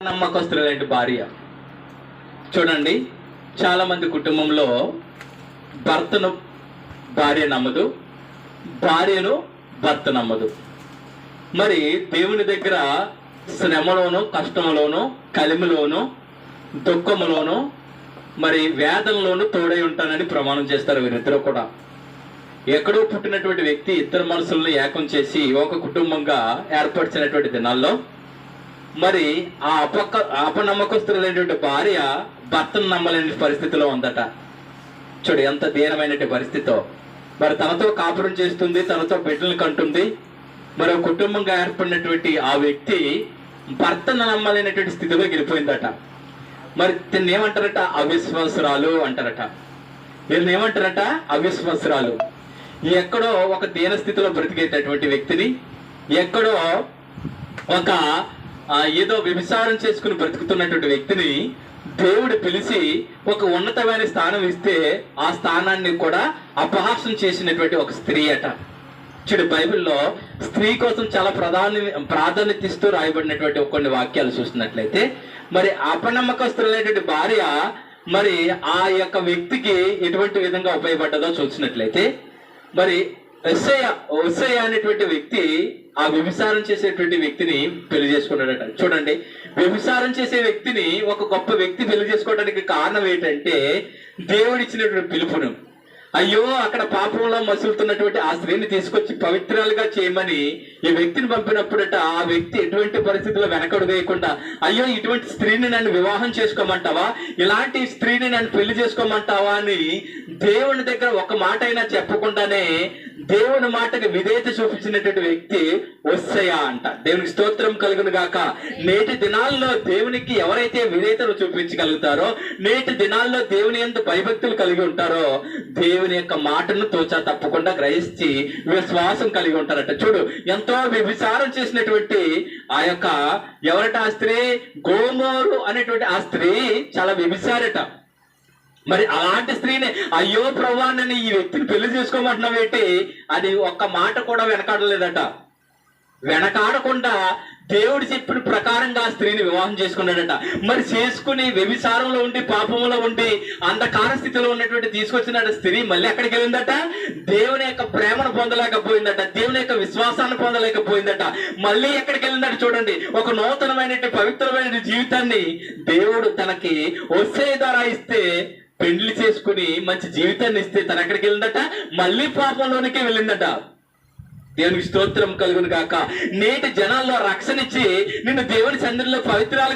నమ్మకస్తులైన భార్య. చూడండి, చాలా మంది కుటుంబంలో భర్తను భార్య నమ్మదు, భార్యను భర్త నమ్మదు. మరి దేవుని దగ్గర శ్రమలోను, కష్టంలోను, కలిమిలోను, దుఃఖములోను, మరి వేదనలోను తోడై ఉంటానని ప్రమాణం చేస్తారు వీరిద్దరూ కూడా. ఎక్కడో పుట్టినటువంటి వ్యక్తి ఇద్దరు మనసులను ఏకం చేసి ఒక కుటుంబంగా ఏర్పరిచినటువంటి దినాల్లో మరి ఆ అపనమ్మకస్తులైనటువంటి భార్య భర్తను నమ్మలేని పరిస్థితిలో ఉందట. చూడు ఎంత దీనమైనటువంటి పరిస్థితితో మరి తనతో కాపురం చేస్తుంది, తనతో బిడ్డలు కంటుంది. మరి కుటుంబంగా ఏర్పడినటువంటి ఆ వ్యక్తి భర్తను నమ్మలేనటువంటి స్థితిలో వెళ్ళిపోయిందట. మరి దీన్ని ఏమంటారట? అవిశ్వాసురాలు అంటారట. వీళ్ళని ఏమంటారట? అవిశ్వాసురాలు. ఎక్కడో ఒక దీన స్థితిలో బ్రతికేటటువంటి వ్యక్తిని, ఎక్కడో ఒక ఏదో వ్యభిచారం చేసుకుని బ్రతుకుతున్నటువంటి వ్యక్తిని దేవుడు పిలిచి ఒక ఉన్నతమైన స్థానం ఇస్తే ఆ స్థానాన్ని కూడా అపహాస్యం చేసినటువంటి ఒక స్త్రీ అట. చూడు, బైబిల్లో స్త్రీ కోసం చాలా ప్రాధాన్యత ఇస్తూ రాయబడినటువంటి కొన్ని వాక్యాలు చూసినట్లయితే మరి అపనమ్మకస్తులైనటువంటి భార్య మరి ఆ యొక్క వ్యక్తికి ఎటువంటి విధంగా ఉపయోగపడ్డదో చూసినట్లయితే మరి ఒస్సయ అనేటువంటి వ్యక్తి ఆ వ్యభిచారం చేసేటువంటి వ్యక్తిని పెళ్లి చేసుకున్నాడట. చూడండి, వ్యభిచారం చేసే వ్యక్తిని ఒక గొప్ప వ్యక్తి పెళ్లి చేసుకోవడానికి కారణం ఏంటంటే దేవుడిచ్చినటువంటి పిలుపును. అయ్యో, అక్కడ పాపంలో మసులుతున్నటువంటి ఆ స్త్రీని తీసుకొచ్చి పవిత్రాలుగా చేయమని ఈ వ్యక్తిని పంపినప్పుడట ఆ వ్యక్తి ఎటువంటి పరిస్థితుల్లో వెనకడు వేయకుండా, అయ్యో ఇటువంటి స్త్రీని నన్ను వివాహం చేసుకోమంటావా, ఇలాంటి స్త్రీని నన్ను పెళ్లి చేసుకోమంటావా అని దేవుని దగ్గర ఒక మాట అయినా చెప్పకుండానే దేవుని మాటకి విధేయత చూపించినటువంటి వ్యక్తి ఒస్సయ అంట. దేవునికి స్తోత్రం కలుగును గాక. నేటి దినాల్లో దేవునికి ఎవరైతే విధేయతను చూపించగలుగుతారో, నేటి దినాల్లో దేవుని యందు భయభక్తులు కలిగి ఉంటారో, దేవుని యొక్క మాటను తోచా తప్పకుండా గ్రహించి విశ్వాసం కలిగి ఉంటారట. చూడు, ఎంతో వ్యభిచారం చేసినటువంటి ఆ యొక్క ఎవరట ఆ స్త్రీ? గోమోరు అనేటువంటి ఆ స్త్రీ చాలా వ్యభిచారట. మరి అలాంటి స్త్రీని అయ్యో ప్రభువా నన్ను ఈ వ్యక్తిని పెళ్లి చేసుకోమంటున్నావేంటి అది ఒక్క మాట కూడా వెనకాడలేదట. వెనకాడకుండా దేవుడు చెప్పిన ప్రకారంగా ఆ స్త్రీని వివాహం చేసుకున్నాడట. మరి చేసుకుని వ్యభిచారంలో ఉండి, పాపంలో ఉండి, అంధకార స్థితిలో ఉన్నటువంటి తీసుకొచ్చిన స్త్రీ మళ్ళీ ఎక్కడికి వెళ్ళిందట? దేవుని యొక్క ప్రేమను పొందలేకపోయిందట, దేవుని యొక్క విశ్వాసాన్ని పొందలేకపోయిందట. మళ్ళీ ఎక్కడికి వెళ్ళిందట? చూడండి, ఒక నూతనమైన పవిత్రమైన జీవితాన్ని దేవుడు తనకి ఒస్సయ ద్వారా ఇస్తే, పెళ్లి చేసుకుని మంచి జీవితాన్ని ఇస్తే తను ఎక్కడికి వెళ్ళిందట? మళ్ళీ పాపంలోనికే వెళ్ళిందట. దేవునికి స్తోత్రం కలుగును గాక. నేటి జనాల్లో రక్షణ ఇచ్చి నిన్ను దేవుని సన్నిధిలో పవిత్రాలు